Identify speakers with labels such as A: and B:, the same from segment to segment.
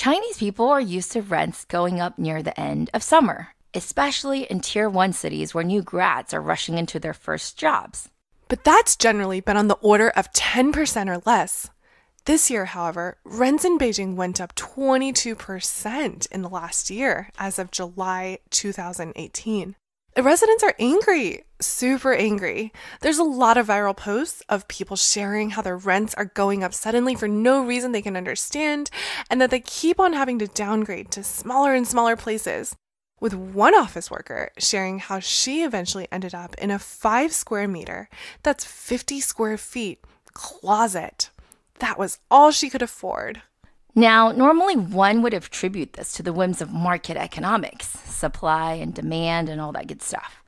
A: Chinese people are used to rents going up near the end of summer, especially in Tier 1 cities where new grads are rushing into their first jobs.
B: But that's generally been on the order of 10% or less. This year, however, rents in Beijing went up 22% in the last year as of July 2018. The residents are angry, super angry. There's a lot of viral posts of people sharing how their rents are going up suddenly for no reason they can understand, and that they keep on having to downgrade to smaller and smaller places. With one office worker sharing how she eventually ended up in a 5 square meter, that's 50 square feet, closet. That was all she could afford.
A: Now, normally one would attribute this to the whims of market economics, supply and demand and all that good stuff.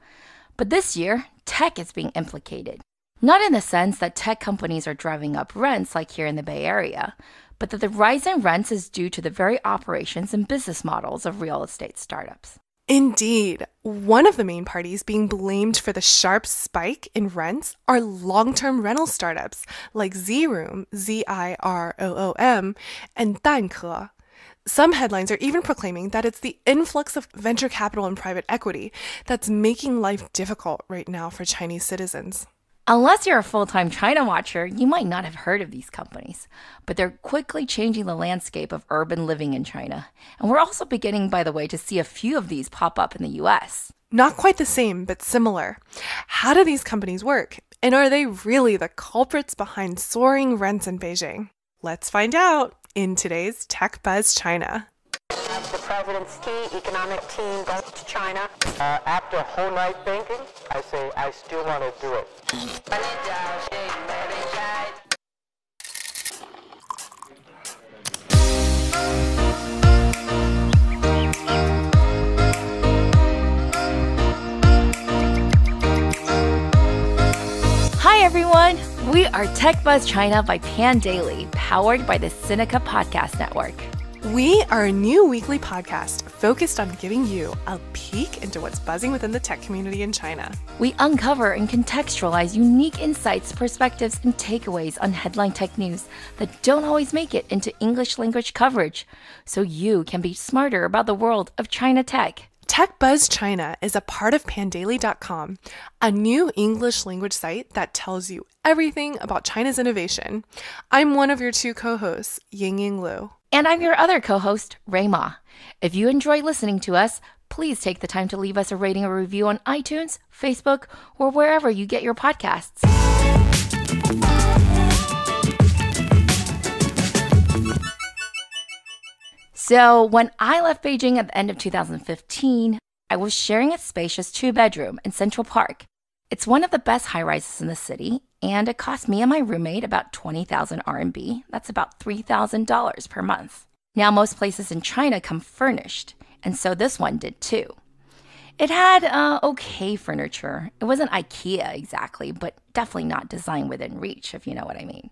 A: But this year, tech is being implicated. Not in the sense that tech companies are driving up rents like here in the Bay Area, but that the rise in rents is due to the very operations and business models of real estate startups.
B: Indeed, one of the main parties being blamed for the sharp spike in rents are long-term rental startups like Zroom, Z-I-R-O-O-M, and Danke. Some headlines are even proclaiming that it's the influx of venture capital and private equity that's making life difficult right now for Chinese citizens.
A: Unless you're a full-time China watcher, you might not have heard of these companies, but they're quickly changing the landscape of urban living in China. And we're also beginning, by the way, to see a few of these pop up in the US.
B: Not quite the same, but similar. How do these companies work? And are they really the culprits behind soaring rents in Beijing? Let's find out in today's TechBuzz China.
C: The president's key economic team goes to China. After a whole night thinking, I say I still want to do it.
A: Hi everyone! We are TechBuzz China by Pandaily, powered by the Sinica Podcast Network.
B: We are a new weekly podcast focused on giving you a peek into what's buzzing within the tech community in China.
A: We uncover and contextualize unique insights, perspectives, and takeaways on headline tech news that don't always make it into English language coverage, so you can be smarter about the world of China tech.
B: TechBuzz China is a part of Pandaily.com, a new English language site that tells you everything about China's innovation. I'm one of your two co-hosts, Ying-Ying Lu.
A: And I'm your other co-host, Rui Ma. If you enjoy listening to us, please take the time to leave us a rating or review on iTunes, Facebook, or wherever you get your podcasts. So when I left Beijing at the end of 2015, I was sharing a spacious 2-bedroom in Central Park. It's one of the best high-rises in the city, and it cost me and my roommate about 20,000 RMB. That's about $3,000 per month. Now, most places in China come furnished, and so this one did too. It had okay furniture. It wasn't IKEA exactly, but definitely not design within reach, if you know what I mean.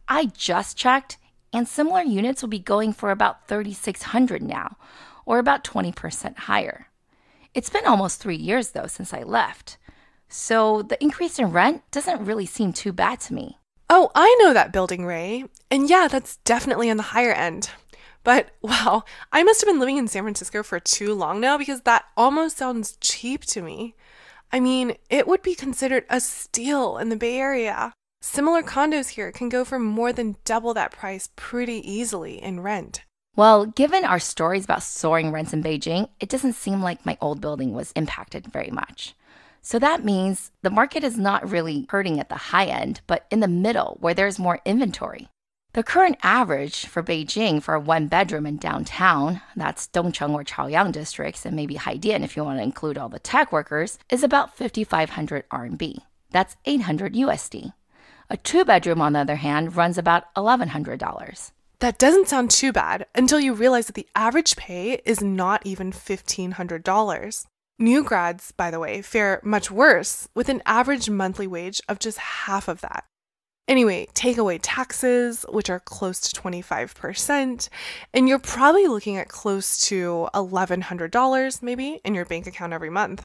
A: I just checked, and similar units will be going for about 3,600 now, or about 20% higher. It's been almost 3 years, though, since I left. So the increase in rent doesn't really seem too bad to me.
B: Oh, I know that building, Ray. And yeah, that's definitely on the higher end. But, wow, I must have been living in San Francisco for too long now because that almost sounds cheap to me. I mean, it would be considered a steal in the Bay Area. Similar condos here can go for more than double that price pretty easily in rent.
A: Well, given our stories about soaring rents in Beijing, it doesn't seem like my old building was impacted very much. So that means the market is not really hurting at the high end, but in the middle where there's more inventory. The current average for Beijing for a 1-bedroom in downtown, that's Dongcheng or Chaoyang districts, and maybe Haidian if you want to include all the tech workers, is about 5,500 RMB. That's 800 USD. A 2-bedroom, on the other hand, runs about $1,100.
B: That doesn't sound too bad until you realize that the average pay is not even $1,500. New grads, by the way, fare much worse with an average monthly wage of just half of that. Anyway, take away taxes, which are close to 25%, and you're probably looking at close to $1,100 maybe in your bank account every month.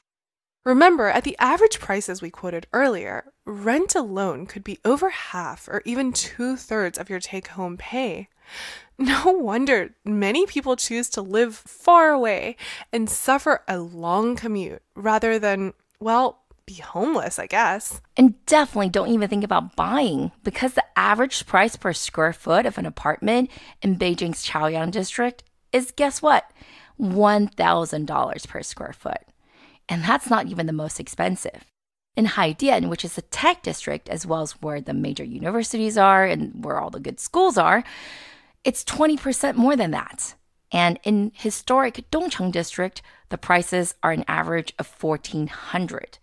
B: Remember, at the average prices we quoted earlier, rent alone could be over half or even 2/3 of your take-home pay. No wonder many people choose to live far away and suffer a long commute rather than, well, be homeless, I guess.
A: And definitely don't even think about buying, because the average price per square foot of an apartment in Beijing's Chaoyang district is, guess what? $1,000 per square foot. And that's not even the most expensive. In Haidian, which is the tech district, as well as where the major universities are and where all the good schools are, it's 20% more than that. And in historic Dongcheng district, the prices are an average of $1,400.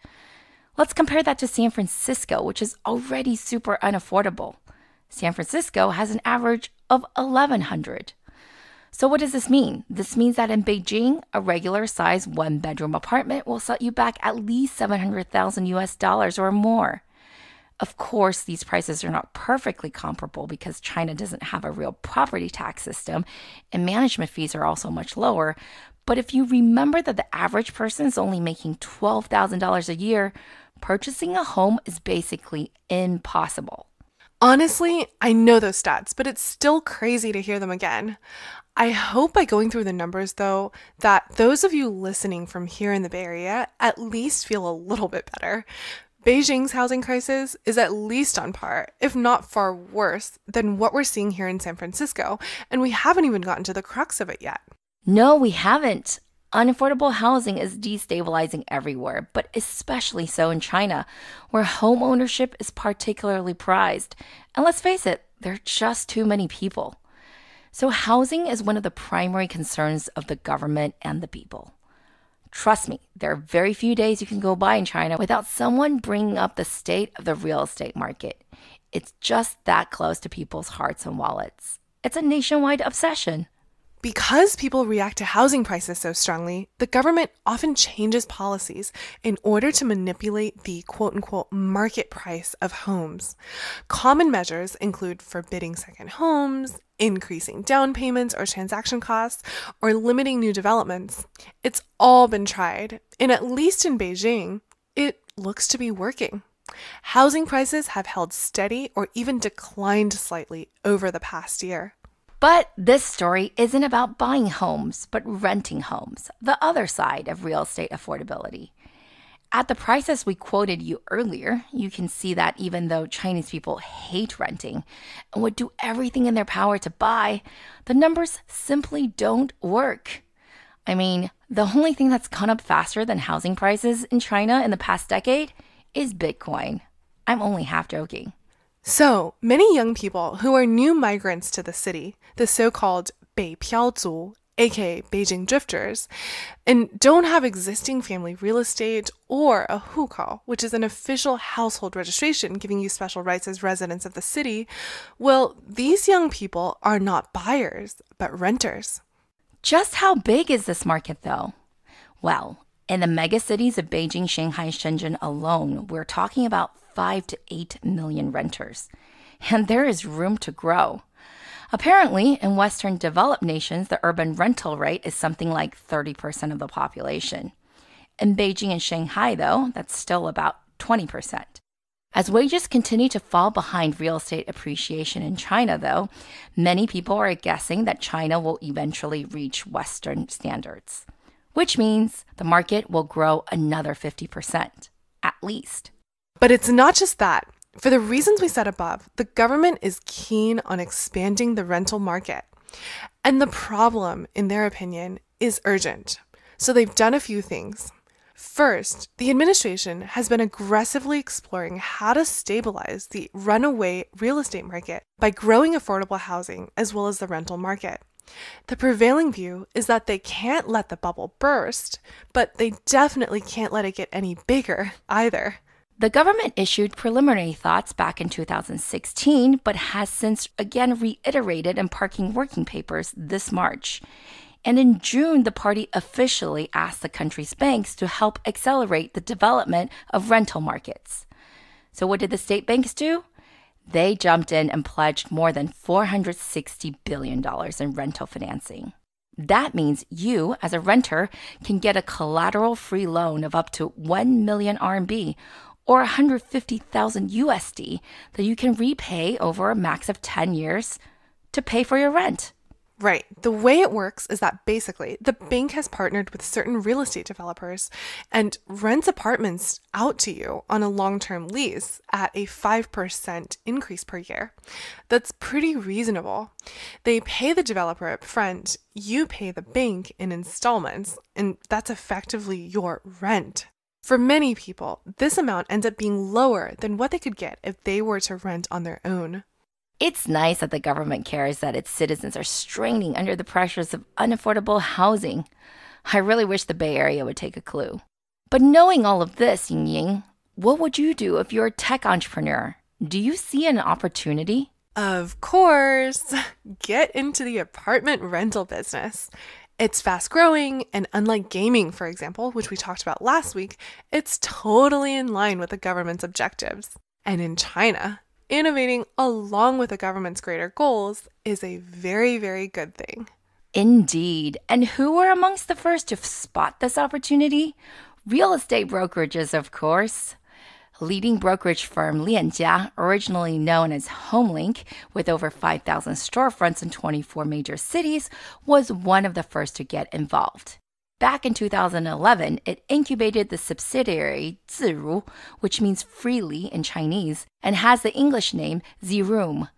A: Let's compare that to San Francisco, which is already super unaffordable. San Francisco has an average of $1,100. So what does this mean? This means that in Beijing, a regular size one-bedroom apartment will set you back at least $700,000 or more. Of course, these prices are not perfectly comparable because China doesn't have a real property tax system and management fees are also much lower. But if you remember that the average person is only making $12,000 a year, purchasing a home is basically impossible.
B: Honestly, I know those stats, but it's still crazy to hear them again. I hope by going through the numbers, though, that those of you listening from here in the Bay Area at least feel a little bit better. Beijing's housing crisis is at least on par, if not far worse, than what we're seeing here in San Francisco, and we haven't even gotten to the crux of it yet.
A: No, we haven't. Unaffordable housing is destabilizing everywhere, but especially so in China, where home ownership is particularly prized. And let's face it, there are just too many people. So housing is one of the primary concerns of the government and the people. Trust me, there are very few days you can go by in China without someone bringing up the state of the real estate market. It's just that close to people's hearts and wallets. It's a nationwide obsession.
B: Because people react to housing prices so strongly, the government often changes policies in order to manipulate the quote-unquote market price of homes. Common measures include forbidding second homes, increasing down payments or transaction costs, or limiting new developments. It's all been tried, and at least in Beijing, it looks to be working. Housing prices have held steady or even declined slightly over the past year.
A: But this story isn't about buying homes, but renting homes, the other side of real estate affordability. At the prices we quoted you earlier, you can see that even though Chinese people hate renting and would do everything in their power to buy, the numbers simply don't work. I mean, the only thing that's gone up faster than housing prices in China in the past decade is Bitcoin. I'm only half joking.
B: So, many young people who are new migrants to the city, the so-called 北漂族, aka Beijing drifters, and don't have existing family real estate or a hukou, which is an official household registration giving you special rights as residents of the city, well, these young people are not buyers, but renters.
A: Just how big is this market, though? Well, in the megacities of Beijing, Shanghai, Shenzhen alone, we're talking about 5 to 8 million renters. And there is room to grow. Apparently, in Western developed nations, the urban rental rate is something like 30% of the population. In Beijing and Shanghai, though, that's still about 20%. As wages continue to fall behind real estate appreciation in China, though, many people are guessing that China will eventually reach Western standards, which means the market will grow another 50%, at least.
B: But it's not just that. For the reasons we said above, the government is keen on expanding the rental market. And the problem, in their opinion, is urgent. So they've done a few things. First, the administration has been aggressively exploring how to stabilize the runaway real estate market by growing affordable housing as well as the rental market. The prevailing view is that they can't let the bubble burst, but they definitely can't let it get any bigger either.
A: The government issued preliminary thoughts back in 2016, but has since again reiterated in parking working papers this March. And in June, the party officially asked the country's banks to help accelerate the development of rental markets. So what did the state banks do? They jumped in and pledged more than $460 billion in rental financing. That means you, as a renter, can get a collateral-free loan of up to 1 million RMB, or 150,000 USD, that you can repay over a max of 10 years to pay for your rent.
B: Right. The way it works is that basically the bank has partnered with certain real estate developers and rents apartments out to you on a long-term lease at a 5% increase per year. That's pretty reasonable. They pay the developer up front, you pay the bank in installments, and that's effectively your rent. For many people, this amount ends up being lower than what they could get if they were to rent on their own.
A: It's nice that the government cares that its citizens are straining under the pressures of unaffordable housing. I really wish the Bay Area would take a clue. But knowing all of this, Ying-Ying, what would you do if you're a tech entrepreneur? Do you see an opportunity?
B: Of course! Get into the apartment rental business. It's fast growing, and unlike gaming, for example, which we talked about last week, it's totally in line with the government's objectives. And in China, innovating along with the government's greater goals is a very, very good thing.
A: Indeed. And who were amongst the first to spot this opportunity? Real estate brokerages, of course. Leading brokerage firm Lianjia, originally known as HomeLink, with over 5,000 storefronts in 24 major cities, was one of the first to get involved. Back in 2011, it incubated the subsidiary Zroom, which means freely in Chinese, and has the English name Zroom.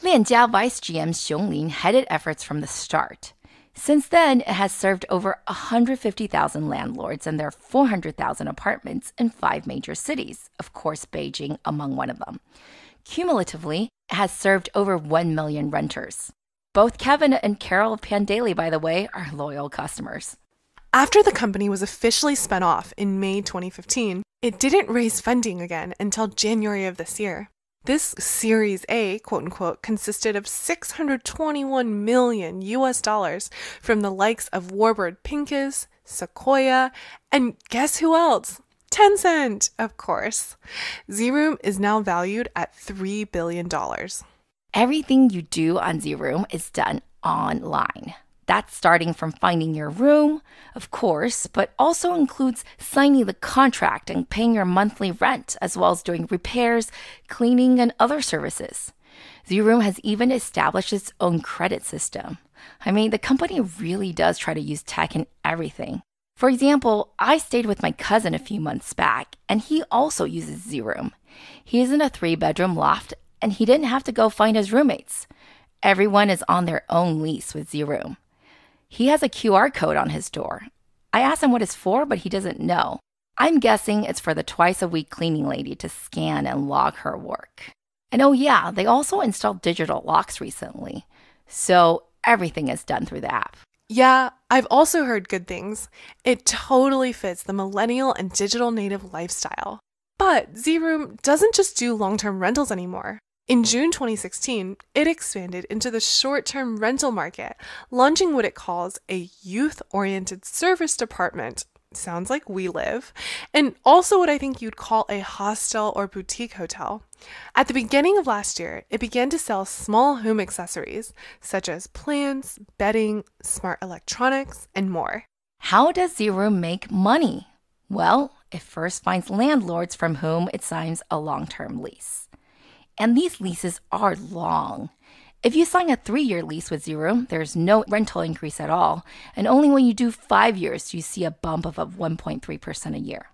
A: Lianjia Vice GM Xiong headed efforts from the start. Since then, it has served over 150,000 landlords and their 400,000 apartments in 5 major cities, of course, Beijing among one of them. Cumulatively, it has served over 1 million renters. Both Kevin and Carol of Pandaily, by the way, are loyal customers.
B: After the company was officially spun off in May 2015, it didn't raise funding again until January of this year. This Series A, quote unquote, consisted of $621 million from the likes of Warbird Pincus, Sequoia, and guess who else? Tencent, of course. Zroom is now valued at $3 billion.
A: Everything you do on Zroom is done online. That's starting from finding your room, of course, but also includes signing the contract and paying your monthly rent, as well as doing repairs, cleaning, and other services. Zroom has even established its own credit system. I mean, the company really does try to use tech in everything. For example, I stayed with my cousin a few months back, and he also uses Zroom. He is in a 3-bedroom loft, and he didn't have to go find his roommates. Everyone is on their own lease with Zroom. He has a QR code on his door. I asked him what it's for, but he doesn't know. I'm guessing it's for the twice-a-week cleaning lady to scan and log her work. And oh yeah, they also installed digital locks recently. So everything is done through the app.
B: Yeah, I've also heard good things. It totally fits the millennial and digital native lifestyle. But Zroom doesn't just do long-term rentals anymore. In June 2016, it expanded into the short-term rental market, launching what it calls a youth-oriented service department. Sounds like We Live. And also what I think you'd call a hostel or boutique hotel. At the beginning of last year, it began to sell small home accessories, such as plants, bedding, smart electronics, and more.
A: How does Zroom make money? Well, it first finds landlords from whom it signs a long-term lease. And these leases are long. If you sign a 3-year lease with Zroom, there's no rental increase at all. And only when you do 5 years do you see a bump of 1.3% a year.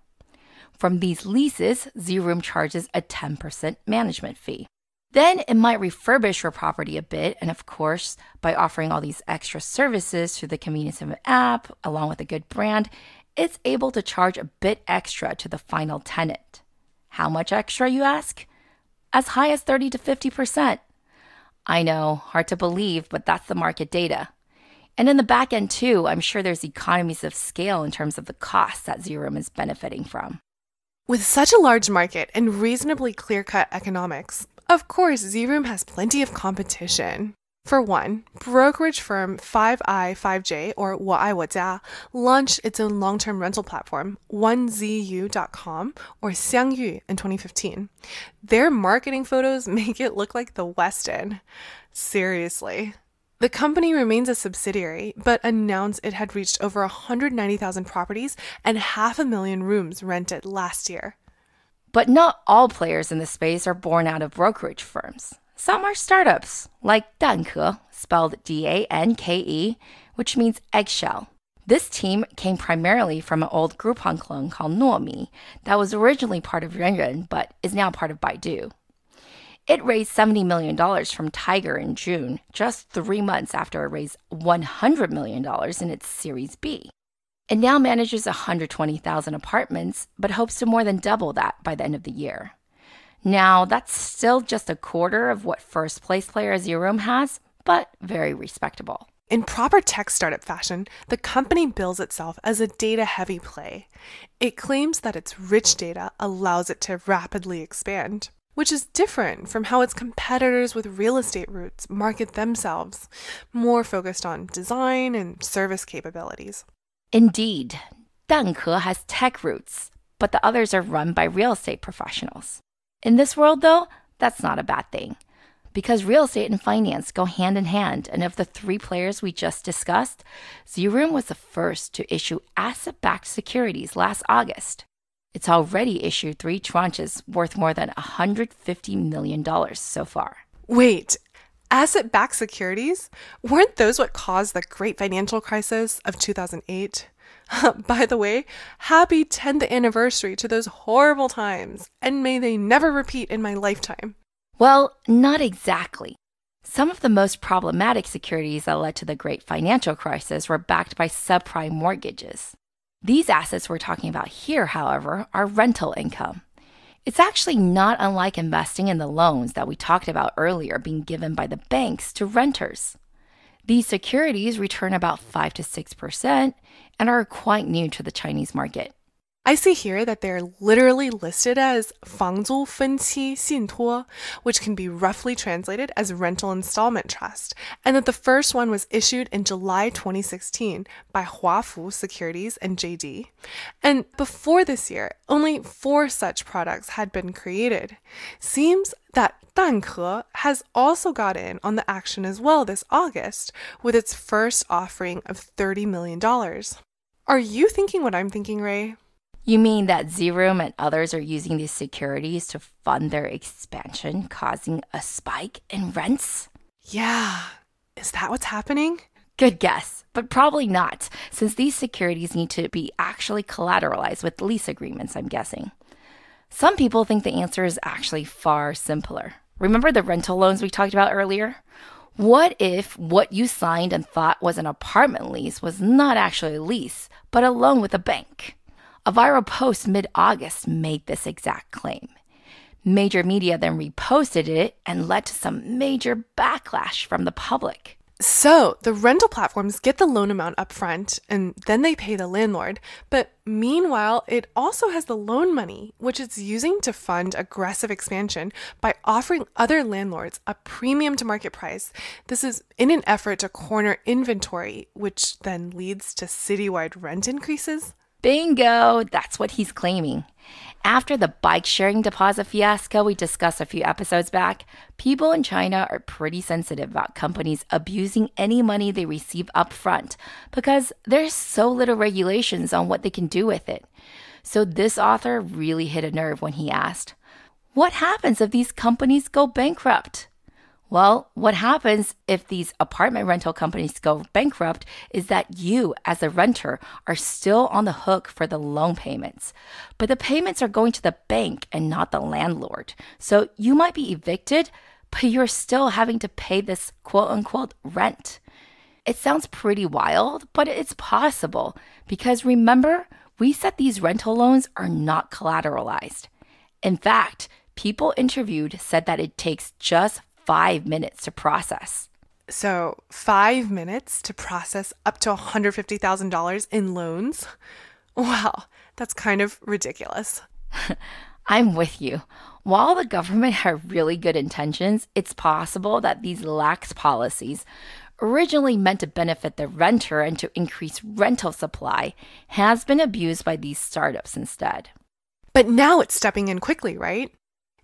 A: From these leases, Zroom charges a 10% management fee. Then it might refurbish your property a bit. And of course, by offering all these extra services through the convenience of an app, along with a good brand, it's able to charge a bit extra to the final tenant. How much extra, you ask? As high as 30 to 50%. I know, hard to believe, but that's the market data. And in the back end too, I'm sure there's economies of scale in terms of the costs that Zroom is benefiting from.
B: With such a large market and reasonably clear-cut economics, of course, Zroom has plenty of competition. For one, brokerage firm 5i5j, or 我爱我家, launched its own long-term rental platform, 1ZU.com, or Xiangyu, in 2015. Their marketing photos make it look like the West End. Seriously. The company remains a subsidiary, but announced it had reached over 190,000 properties and 500,000 rooms rented last year.
A: But not all players in the space are born out of brokerage firms. Some are startups, like Danke, spelled D-A-N-K-E, which means eggshell. This team came primarily from an old Groupon clone called Nuomi that was originally part of Renren but is now part of Baidu. It raised $70 million from Tiger in June, just 3 months after it raised $100 million in its Series B. It now manages 120,000 apartments, but hopes to more than double that by the end of the year. Now, that's still just a quarter of what first-place player Zroom has, but very respectable.
B: In proper tech startup fashion, the company bills itself as a data-heavy play. It claims that its rich data allows it to rapidly expand, which is different from how its competitors with real estate roots market themselves, more focused on design and service capabilities.
A: Indeed, Danke has tech roots, but the others are run by real estate professionals. In this world, though, that's not a bad thing, because real estate and finance go hand in hand, and of the 3 players we just discussed, Zroom was the first to issue asset-backed securities last August. It's already issued 3 tranches worth more than $150 million so far.
B: Wait, asset-backed securities? Weren't those what caused the great financial crisis of 2008? By the way, happy 10th anniversary to those horrible times, and may they never repeat in my lifetime.
A: Well, not exactly. Some of the most problematic securities that led to the great financial crisis were backed by subprime mortgages. These assets we're talking about here, however, are rental income. It's actually not unlike investing in the loans that we talked about earlier being given by the banks to renters. These securities return about 5 to 6% and are quite new to the Chinese market.
B: I see here that they're literally listed as 房租分期信托, which can be roughly translated as rental installment trust, and that the first one was issued in July 2016 by Huafu Securities and JD. And before this year, only 4 such products had been created. Seems that Danke has also got in on the action as well this August with its first offering of $30 million. Are you thinking what I'm thinking, Ray?
A: You mean that Zroom and others are using these securities to fund their expansion, causing a spike in rents?
B: Yeah. Is that what's happening?
A: Good guess, but probably not, since these securities need to be actually collateralized with lease agreements, I'm guessing. Some people think the answer is actually far simpler. Remember the rental loans we talked about earlier? What if what you signed and thought was an apartment lease was not actually a lease, but a loan with a bank? A viral post mid-August made this exact claim. Major media then reposted it and led to some major backlash from the public.
B: So, the rental platforms get the loan amount up front, and then they pay the landlord. But meanwhile, it also has the loan money, which it's using to fund aggressive expansion by offering other landlords a premium to market price. This is in an effort to corner inventory, which then leads to citywide rent increases.
A: Bingo! That's what he's claiming. After the bike-sharing deposit fiasco we discussed a few episodes back, people in China are pretty sensitive about companies abusing any money they receive upfront because there's so little regulations on what they can do with it. So this author really hit a nerve when he asked, what happens if these companies go bankrupt? Well, what happens if these apartment rental companies go bankrupt is that you, as a renter, are still on the hook for the loan payments. But the payments are going to the bank and not the landlord. So you might be evicted, but you're still having to pay this quote-unquote rent. It sounds pretty wild, but it's possible. Because remember, we said these rental loans are not collateralized. In fact, people interviewed said that it takes just 5 minutes to process.
B: So 5 minutes to process up to $150,000 in loans? Wow, that's kind of ridiculous.
A: I'm with you. While the government had really good intentions, it's possible that these lax policies, originally meant to benefit the renter and to increase rental supply, has been abused by these startups instead.
B: But now it's stepping in quickly, right?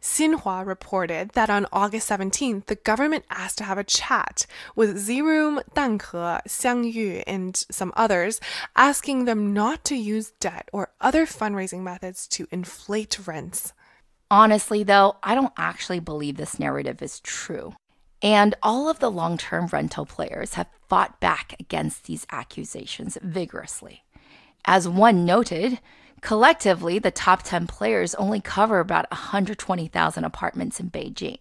B: Xinhua reported that on August 17th, the government asked to have a chat with Zroom, Danke, Xiangyu, and some others, asking them not to use debt or other fundraising methods to inflate rents.
A: Honestly, though, I don't actually believe this narrative is true. And all of the long-term rental players have fought back against these accusations vigorously. As one noted, collectively, the top 10 players only cover about 120,000 apartments in Beijing.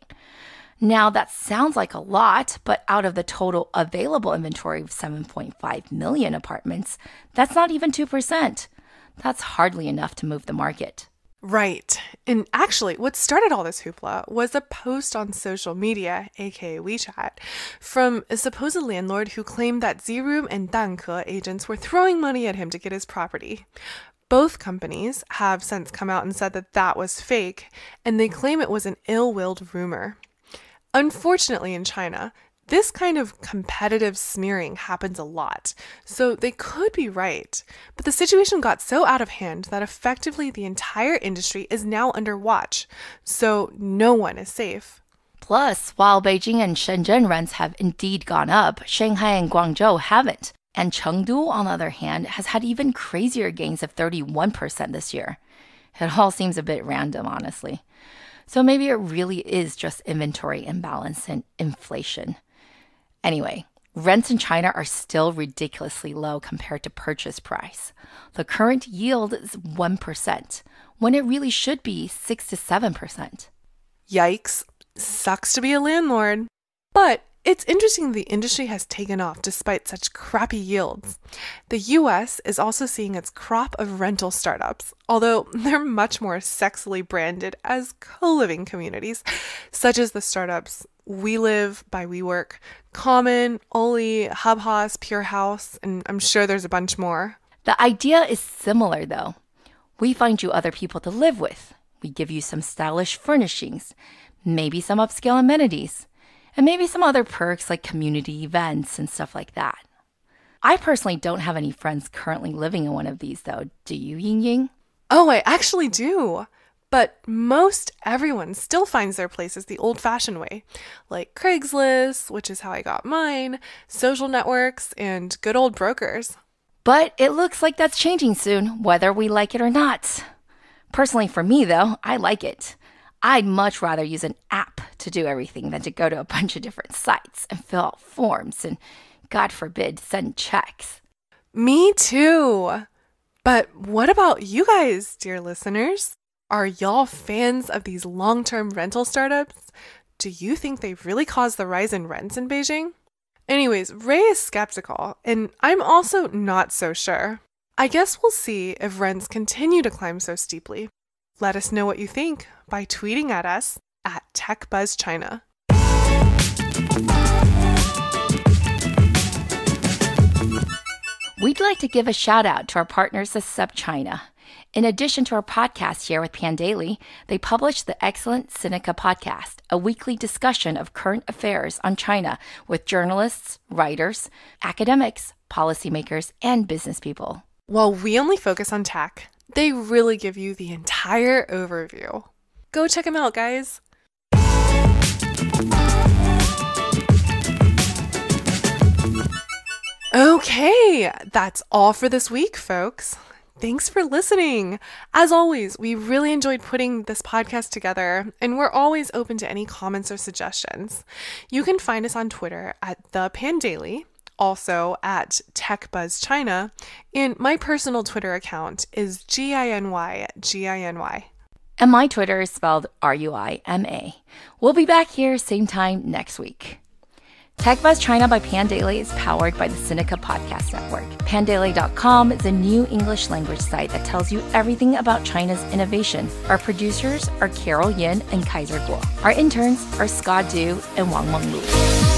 A: Now, that sounds like a lot, but out of the total available inventory of 7.5 million apartments, that's not even 2%. That's hardly enough to move the market.
B: Right. And actually, what started all this hoopla was a post on social media, aka WeChat, from a supposed landlord who claimed that Zroom and Danke agents were throwing money at him to get his property. Both companies have since come out and said that that was fake, and they claim it was an ill-willed rumor. Unfortunately, in China, this kind of competitive smearing happens a lot, so they could be right. But the situation got so out of hand that effectively the entire industry is now under watch, so no one is safe.
A: Plus, while Beijing and Shenzhen rents have indeed gone up, Shanghai and Guangzhou haven't. And Chengdu, on the other hand, has had even crazier gains of 31% this year. It all seems a bit random, honestly. So maybe it really is just inventory imbalance and inflation. Anyway, rents in China are still ridiculously low compared to purchase price. The current yield is 1%, when it really should be 6 to 7%.
B: Yikes. Sucks to be a landlord. But it's interesting the industry has taken off despite such crappy yields. The US is also seeing its crop of rental startups, although they're much more sexily branded as co-living communities, such as the startups We Live by WeWork, Common, Oli, Hubhouse, Pure House, and I'm sure there's a bunch more.
A: The idea is similar, though. We find you other people to live with. We give you some stylish furnishings, maybe some upscale amenities, and maybe some other perks like community events and stuff like that. I personally don't have any friends currently living in one of these, though. Do you, Ying-Ying?
B: Oh, I actually do. But most everyone still finds their places the old-fashioned way, like Craigslist, which is how I got mine, social networks, and good old brokers.
A: But it looks like that's changing soon, whether we like it or not. Personally, for me, though, I like it. I'd much rather use an app to do everything than to go to a bunch of different sites and fill out forms and, God forbid, send checks.
B: Me too. But what about you guys, dear listeners? Are y'all fans of these long-term rental startups? Do you think they really caused the rise in rents in Beijing? Anyways, Ray is skeptical, and I'm also not so sure. I guess we'll see if rents continue to climb so steeply. Let us know what you think by tweeting at us at TechBuzz China.
A: We'd like to give a shout out to our partners AssetBacked China. In addition to our podcast here with Pandaily, they publish the excellent Sinica podcast, a weekly discussion of current affairs on China with journalists, writers, academics, policymakers, and business people.
B: While we only focus on tech, they really give you the entire overview. Go check them out, guys. Okay, that's all for this week, folks. Thanks for listening. As always, we really enjoyed putting this podcast together, and we're always open to any comments or suggestions. You can find us on Twitter at @thepandaily, also at TechBuzz China, and my personal Twitter account is GINY.
A: And my Twitter is spelled RUIMA. We'll be back here same time next week. TechBuzz China by Pandaily is powered by the Sinica Podcast Network. Pandaily.com is a new English language site that tells you everything about China's innovation. Our producers are Carol Yin and Kaiser Guo. Our interns are Scott Du and Wang Menglu.